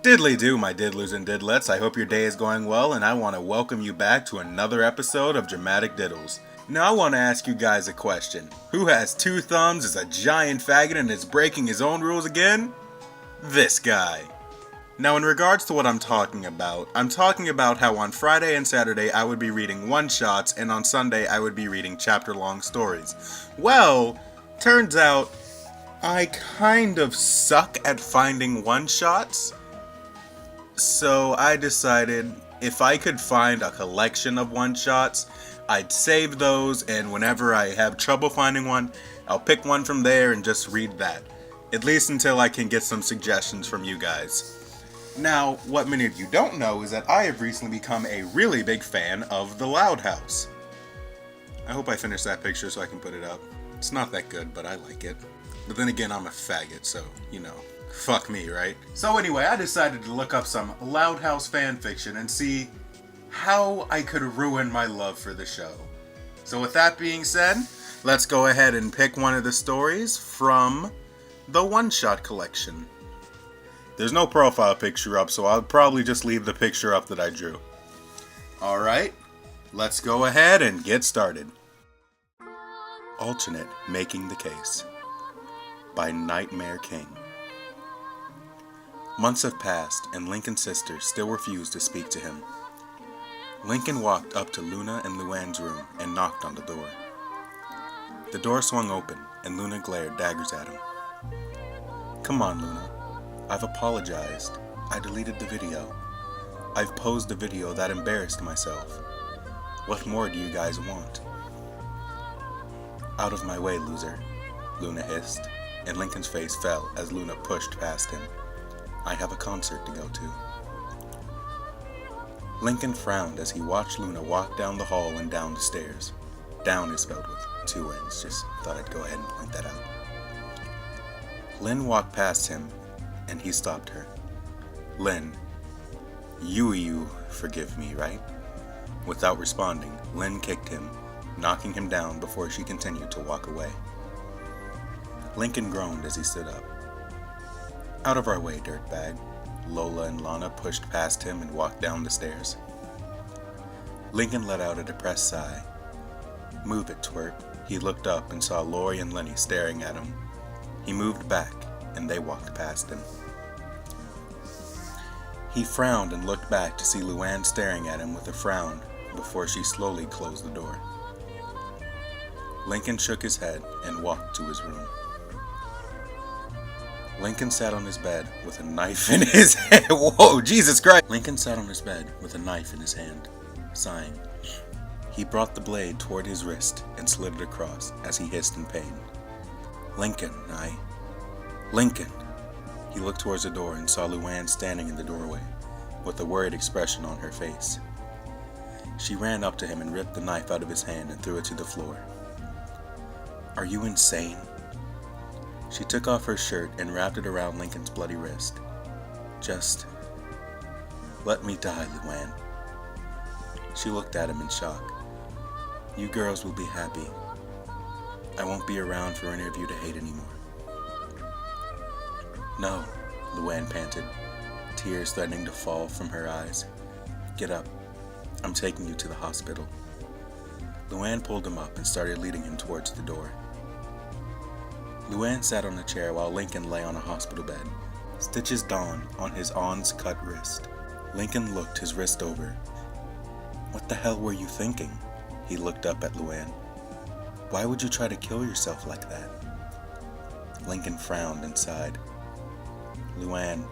Diddly do, my diddlers and diddlets. I hope your day is going well, and I want to welcome you back to another episode of Dramatic Diddles. Now I want to ask you guys a question. Who has two thumbs, is a giant faggot, and is breaking his own rules again? This guy. Now in regards to what I'm talking about how on Friday and Saturday I would be reading one-shots, and on Sunday I would be reading chapter-long stories. Well, turns out I kind of suck at finding one-shots. So I decided if I could find a collection of one-shots, I'd save those, and whenever I have trouble finding one, I'll pick one from there and just read that. At least until I can get some suggestions from you guys. Now, what many of you don't know is that I have recently become a really big fan of The Loud House. I hope I finish that picture so I can put it up. It's not that good, but I like it. But then again, I'm a faggot, so, you know. Fuck me, right? So anyway, I decided to look up some Loud House fanfiction and see how I could ruin my love for the show. So with that being said, let's go ahead and pick one of the stories from the one-shot collection. There's no profile picture up, so I'll probably just leave the picture up that I drew. Alright, let's go ahead and get started. Alternate Making the Case by Nightmare King. Months have passed, and Lincoln's sister still refused to speak to him. Lincoln walked up to Luna and Luann's room and knocked on the door. The door swung open, and Luna glared daggers at him. Come on, Luna. I've apologized. I deleted the video. I've posed a video that embarrassed myself. What more do you guys want? Out of my way, loser, Luna hissed, and Lincoln's face fell as Luna pushed past him. I have a concert to go to. Lincoln frowned as he watched Luna walk down the hall and down the stairs. Down is spelled with two N's, just thought I'd go ahead and point that out. Lynn walked past him, and he stopped her. Lynn, you forgive me, right? Without responding, Lynn kicked him, knocking him down before she continued to walk away. Lincoln groaned as he stood up. Out of our way, dirtbag. Lola and Lana pushed past him and walked down the stairs. Lincoln let out a depressed sigh. Move it, twerp. He looked up and saw Lori and Lenny staring at him. He moved back, and they walked past him. He frowned and looked back to see Luann staring at him with a frown before she slowly closed the door. Lincoln shook his head and walked to his room. Lincoln sat on his bed with a knife in his hand. Whoa, Jesus Christ! Lincoln sat on his bed with a knife in his hand, sighing. He brought the blade toward his wrist and slid it across as he hissed in pain. Lincoln! He looked towards the door and saw Luann standing in the doorway, with a worried expression on her face. She ran up to him and ripped the knife out of his hand and threw it to the floor. Are you insane? She took off her shirt and wrapped it around Lincoln's bloody wrist. Just let me die, Luann. She looked at him in shock. You girls will be happy. I won't be around for any of you to hate anymore. No, Luann panted, tears threatening to fall from her eyes. Get up. I'm taking you to the hospital. Luann pulled him up and started leading him towards the door. Luann sat on a chair while Lincoln lay on a hospital bed. Stitches dawned on his On's cut wrist. Lincoln looked his wrist over. What the hell were you thinking? He looked up at Luann. Why would you try to kill yourself like that? Lincoln frowned and sighed. Luann,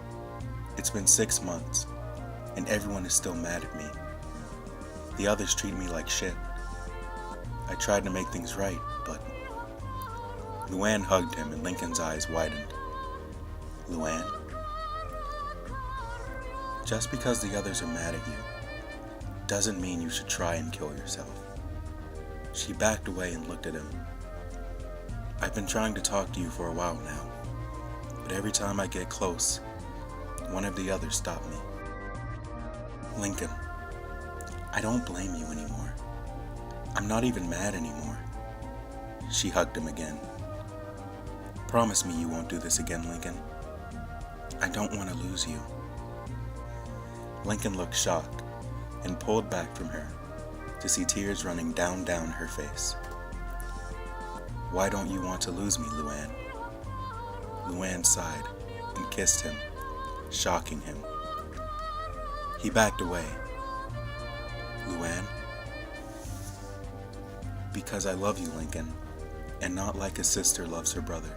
it's been 6 months, and everyone is still mad at me. The others treat me like shit. I tried to make things right, but... Luann hugged him and Lincoln's eyes widened. Luann? Just because the others are mad at you doesn't mean you should try and kill yourself. She backed away and looked at him. I've been trying to talk to you for a while now, but every time I get close, one of the others stop me. Lincoln, I don't blame you anymore. I'm not even mad anymore. She hugged him again. Promise me you won't do this again, Lincoln. I don't want to lose you. Lincoln looked shocked and pulled back from her to see tears running down her face. "Why don't you want to lose me, Luann?" Luann sighed and kissed him, shocking him. He backed away. "Luann?" "Because I love you, Lincoln, and not like a sister loves her brother."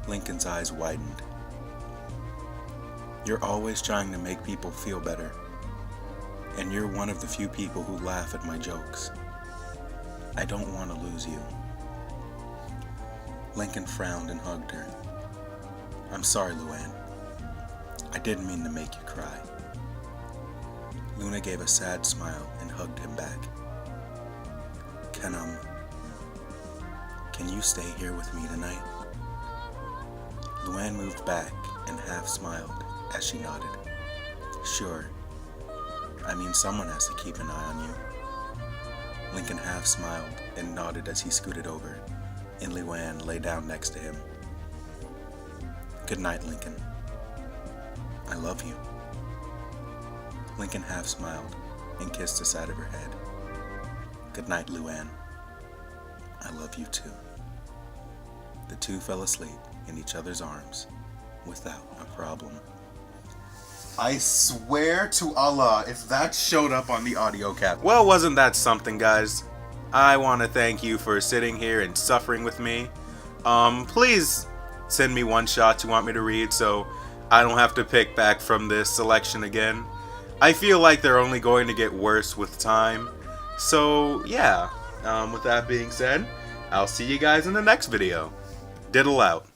Lincoln's eyes widened. "You're always trying to make people feel better, and you're one of the few people who laugh at my jokes. I don't want to lose you." Lincoln frowned and hugged her. "I'm sorry, Luann. I didn't mean to make you cry." Luna gave a sad smile and hugged him back. Can you stay here with me tonight?" Luann moved back and half smiled as she nodded. "Sure. I mean, someone has to keep an eye on you." Lincoln half smiled and nodded as he scooted over, and Luann lay down next to him. "Good night, Lincoln. I love you." Lincoln half smiled and kissed the side of her head. "Good night, Luann. I love you too." The two fell asleep in each other's arms without a problem. I swear to Allah, if that showed up on the audio cap. Well, wasn't that something, guys? I want to thank you for sitting here and suffering with me. Please send me one shot you want me to read so I don't have to pick back from this selection again. I feel like they're only going to get worse with time. So, yeah. With that being said, I'll see you guys in the next video. Diddle out.